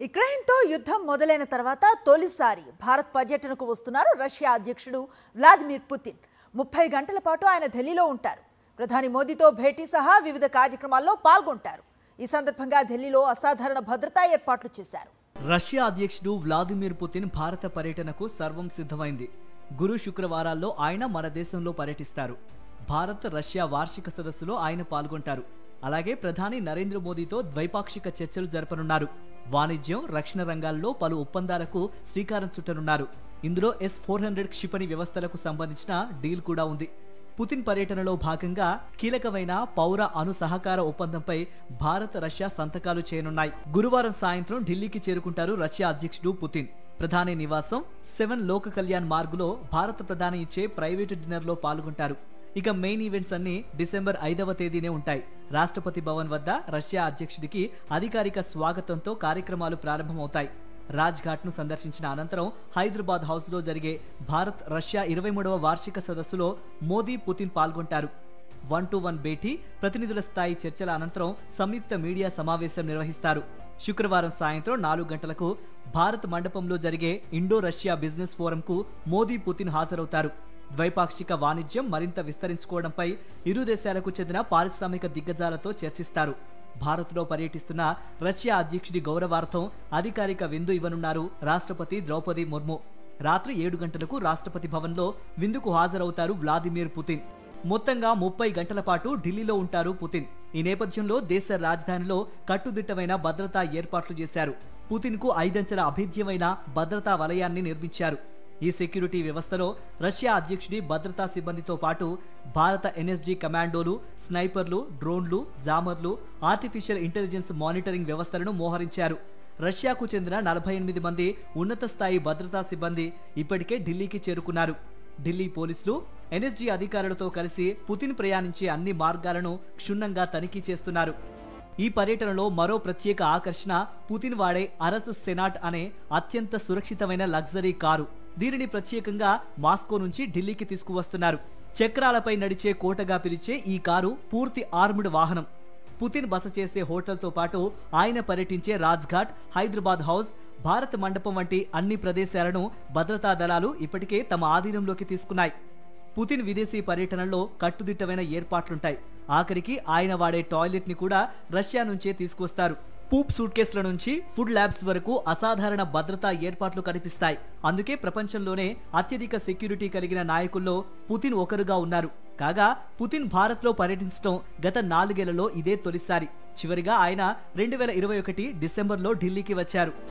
ఉక్రెయిన్తో యుద్ధం మొదలైన తర్వాత తొలిసారి భారత్ పర్యటనకు వస్తున్నారు రష్యా అధ్యక్షుడు వ్లాదిమిర్ పుతిన్. 30 గంటల పాటు ఆయన ఢిల్లీలో ఉంటారు. ప్రధాని మోదీతో భేటీ సహా వివిధ కార్యక్రమాల్లో పాల్గొంటారు. ఈ సందర్భంగా ఢిల్లీలో అసాధారణ భద్రతా ఏర్పాట్లు చేశారు. రష్యా అధ్యక్షుడు వ్లాదిమిర్ పుతిన్ భారత పర్యటనకు సర్వం సిద్ధమైంది. గురు శుక్రవారాల్లో ఆయన మన దేశంలో పర్యటిస్తారు. భారత్ రష్యా వార్షిక సదస్సులో ఆయన పాల్గొంటారు. అలాగే ప్రధాని నరేంద్ర మోదీతో ద్వైపాక్షిక చర్చలు జరపనున్నారు. వాణిజ్యం, రక్షణ రంగాల్లో పలు ఒప్పందాలకు శ్రీకారం చుట్టనున్నారు. ఇందులో S-400 క్షిపణి వ్యవస్థలకు సంబంధించిన డీల్ కూడా ఉంది. పుతిన్ పర్యటనలో భాగంగా కీలకమైన పౌర అణు సహకార ఒప్పందంపై భారత్ రష్యా సంతకాలు చేయనున్నాయి. గురువారం సాయంత్రం ఢిల్లీకి చేరుకుంటారు రష్యా అధ్యక్షుడు పుతిన్. ప్రధాని నివాసం 7 లోక కళ్యాణ్ మార్గులో భారత ప్రధాని ఇచ్చే ప్రైవేటు డిన్నర్లో పాల్గొంటారు. ఇక మెయిన్ ఈవెంట్స్ అన్ని డిసెంబర్ 5వ తేదీనే ఉంటాయి. రాష్ట్రపతి భవన్ వద్ద రష్యా అధ్యక్షుడికి అధికారిక స్వాగతంతో కార్యక్రమాలు ప్రారంభమవుతాయి. రాజ్ ఘాట్ ను సందర్శించిన అనంతరం హైదరాబాద్ హౌస్ లో జరిగే భారత్ రష్యా 23వ వార్షిక సదస్సులో మోదీ, పుతిన్ పాల్గొంటారు. 1-to-1 భేటీ, ప్రతినిధుల స్థాయి చర్చల అనంతరం సంయుక్త మీడియా సమావేశం నిర్వహిస్తారు. శుక్రవారం సాయంత్రం 4 గంటలకు భారత్ మండపంలో జరిగే ఇండో రష్యా బిజినెస్ ఫోరంకు మోదీ, పుతిన్ హాజరవుతారు. ద్వైపాక్షిక వాణిజ్యం మరింత విస్తరించుకోవడంపై ఇరు దేశాలకు చెందిన పారిశ్రామిక దిగ్గజాలతో చర్చిస్తారు. భారత్లో పర్యటిస్తున్న రష్యా అధ్యక్షుడి గౌరవార్థం అధికారిక విందు ఇవ్వనున్నారు రాష్ట్రపతి ద్రౌపది ముర్ము. రాత్రి 7 గంటలకు రాష్ట్రపతి భవన్లో విందుకు హాజరవుతారు వ్లాదిమిర్ పుతిన్. మొత్తంగా 30 గంటల పాటు ఢిల్లీలో ఉంటారు పుతిన్. ఈ నేపథ్యంలో దేశ రాజధానిలో కట్టుదిట్టమైన భద్రతా ఏర్పాట్లు చేశారు. పుతిన్ కు 5 అంచెల అభేద్యమైన భద్రతా వలయాన్ని నిర్మించారు. ఈ సెక్యూరిటీ వ్యవస్థలో రష్యా అధ్యక్షుడి భద్రతా సిబ్బందితో పాటు భారత NSG కమాండోలు, స్నైపర్లు, డ్రోన్లు, జామర్లు, ఆర్టిఫిషియల్ ఇంటెలిజెన్స్ మానిటరింగ్ వ్యవస్థలను మోహరించారు. రష్యాకు చెందిన 48 మంది ఉన్నత స్థాయి భద్రతా సిబ్బంది ఇప్పటికే ఢిల్లీకి చేరుకున్నారు. ఢిల్లీ పోలీసులు NSG అధికారులతో కలిసి పుతిన్ ప్రయాణించే అన్ని మార్గాలను క్షుణ్ణంగా తనిఖీ చేస్తున్నారు. ఈ పర్యటనలో మరో ప్రత్యేక ఆకర్షణ పుతిన్ వాడే అరస్ సెనాట్ అనే అత్యంత సురక్షితమైన లగ్జరీ కారు. దీనిని ప్రత్యేకంగా మాస్కో నుంచి ఢిల్లీకి తీసుకువస్తున్నారు. చక్రాలపై నడిచే కోటగా పిలిచే ఈ కారు పూర్తి ఆర్ముడ్ వాహనం. పుతిన్ బస చేసే హోటల్తో పాటు ఆయన పర్యటించే రాజ్ ఘాట్, హైదరాబాద్ హౌస్, భారత్ మండపం వంటి అన్ని ప్రదేశాలను భద్రతా దళాలు ఇప్పటికే తమ ఆధీనంలోకి తీసుకున్నాయి. పుతిన్ విదేశీ పర్యటనలో కట్టుదిట్టమైన ఏర్పాట్లుంటాయి. ఆఖరికి ఆయన వాడే టాయిలెట్ ని కూడా రష్యా నుంచే తీసుకువస్తారు. పూప్ సూట్ కేసుల నుంచి ఫుడ్ ల్యాబ్స్ వరకు అసాధారణ భద్రతా ఏర్పాట్లు కనిపిస్తాయి. అందుకే ప్రపంచంలోనే అత్యధిక సెక్యూరిటీ కలిగిన నాయకుల్లో పుతిన్ ఒకరుగా ఉన్నారు. కాగా పుతిన్ భారత్ లో పర్యటించడం గత 4 ఏళ్లలో ఇదే తొలిసారి. చివరిగా ఆయన 2021 డిసెంబర్లో ఢిల్లీకి వచ్చారు.